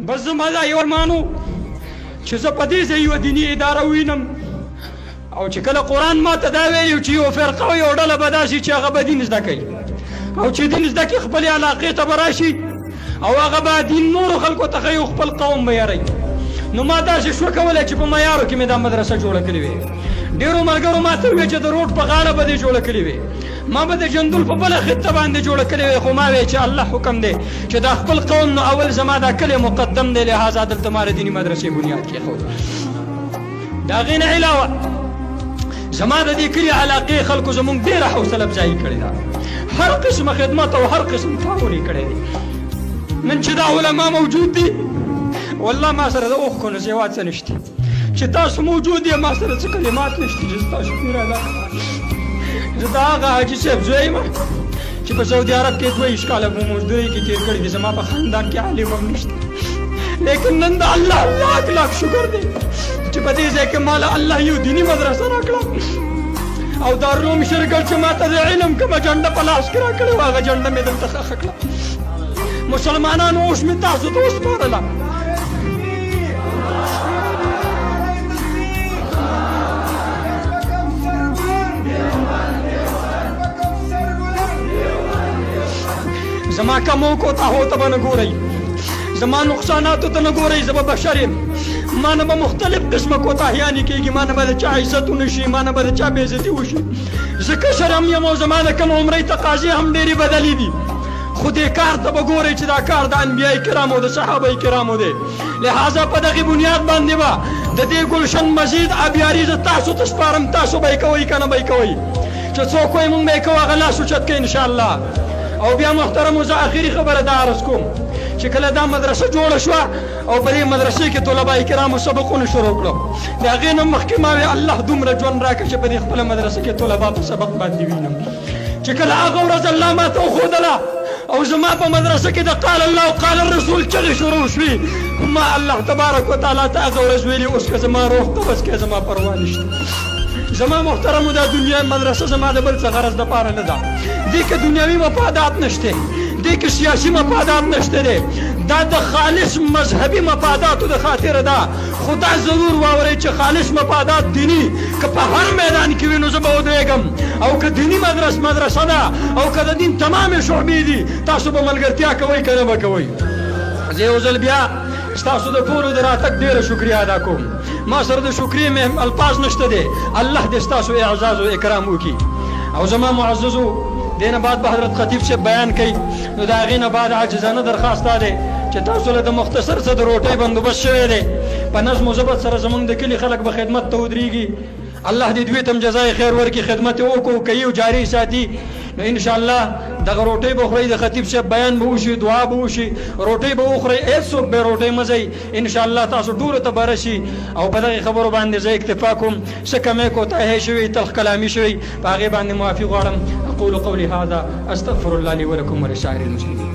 بس زما دا یو ارمانو چې زه په دې ځای یوه دیني اداره ووینم او چې کله قرآن ما ته دا ویلي چې یو فرقه او یو ډله به داسې چې هغه به دین زده کوي او چې دین زده کړي خپلې علاقې ته به راشي او هغه به دین نورو خلکو ته ښیي او خپل قوم به یاروي. نو ما داسې شو کولی چې په معیارو کې مې دا مدرسه جوړه کړې وې. ډېرو ملګرو ما ته وویل چې د روډ په غاړه به دې جوړه کړې وې، ما به د جندول په بله خطه باندې جوړه کړې وې، خو ما ویل چې الله حکم دی چې دا خپل قوم نو اول زما دا کلی مقدم دی، لهذا دلته ما د دیني مدرسې بنیاد کېښود. د هغې نه علاوه زما د دې کلي علاقې خلکو زموږ ډېره حوصله افزایي کړې ده، هر قسمه خدمت او هر قسم تعاون یې کړی دی. نن چې دا علما موجود دي والله ما سره د اوښکو نه سوا څه نشته، چې تاسو موجود یې ما سره څه کلمات نشته چې زه تاسو شکر ادا کړم. زه د هغه حاجي صاحب زوی یم چې په سعودي عرب کې 22 کاله په مزدورۍ کې تېر کړي دي، زما په خاندان کې عالم هم نشته، لیکن نن د الله لاک لاک شکر دی چې په دې ځای کې ماله الله یو دیني مدرسه راکړه او دارالعلوم شرګل چې ما ته د علم کومه جنډه په لاس کې راکړې وه هغه جنډه مې دلته ښخه کړه. مسلمانانو اوس مې تاسو ته وسپارله. زما کمو کوتاهو ته به نه ګورئ، زما نقصاناتو ته نه ګورئ، زه به بشر یم، ما نه به مختلف قسمه کوتاهیانې کېږي، ما نه به د چا عزت ونه شي، ما نه به د چا بېعزتي وشي. زه کشر هم یم او زما د کوم عمرۍ تقاضې هم ډېرې بدلې دي، خو دې کار ته به ګورئ چې دا کار د انبیای کرامو د صحابه کرامو دی، لهذا په دغې بنیاد باندې به د دې ګلشن مزید آبیاري زه تاسو ته سپارم، تاسو به یې کوئ که نه به یې کوئ، چې څوک وایي مونږ به یې کوو هغه لاس اوچت کوي انشاءالله. او بیا محترمو زه آخري خبره دا عرض کوم چې کله دا مدرسه جوړه شوه او په دې مدرسې کې طلبه کرامو سبقونه شروع کړو، د هغې نه مخکې ما وی الله دومره ژوند راکړه چې په دې خپله مدرسه کې طلبه په سبق باندې وینم. چې کله هغه ورځ الله ما ته وښودله او زما په مدرسه کې د قال الله وقال الرسول چغې شروع شوې، ما الله تبارک وتعالی ته هغه ورځ ویلي اوس که زما روح ته بس کې زما پروا نشته. زما محترمو دا دنیا مدرسه زما د بل څه غرض دپاره نه ده، دې کې دنیوي مفادات نشته، دې کې سیاسي مفادات نشته دی، دا د خالص مذهبي مفاداتو د خاطره ده. خو دا ضرور واورئ چې خالص مفادات دیني که په هر میدان کې وي نو زه به ودرېږم، او که دیني مدرسه ده او که د دین تمامې شعبې دي تاسو به ملګرتیا کوئ که نه به کوئ. زه یو ځل بیا ستاسو د ټولو د راتګ ډېره شکریه ادا کوم، ما سره د شکریې مې الفاظ نشته دی، الله دې ستاسو اعزاز و اکرام وکړي. او زما معززو دې نه بعد به حضرت خطیب صاحب بیان کوي، نو د هغې نه بعد عاجزانه درخواست دا دی چې تاسو له د مختصر څه د روټۍ بندوبست شوی دی، په نظم و ضبط سره زموږ د کلي خلک به خدمت ته ودرېږي، الله دې دوی ته هم جزای خیر ورکړي، خدمت یې وکړو کوي او جاري ساتي. نو انشاءالله دغه روټۍ به خورئ، د خطیب صاحب بیان به وشي، دعا به وشي، روټۍ به وخورئ، هېڅوک به روټۍ مه ځئ، انشاءالله تاسو ټولو ته به رسي. او په دغې خبرو باندې زه اکتفا کوم، څه کمی کوتاهی شوي تلخ کلامي شوي په هغې باندې معافي غواړم. اقول قولي هذا استغفر الله لي ولكم ولسائر المسلمين.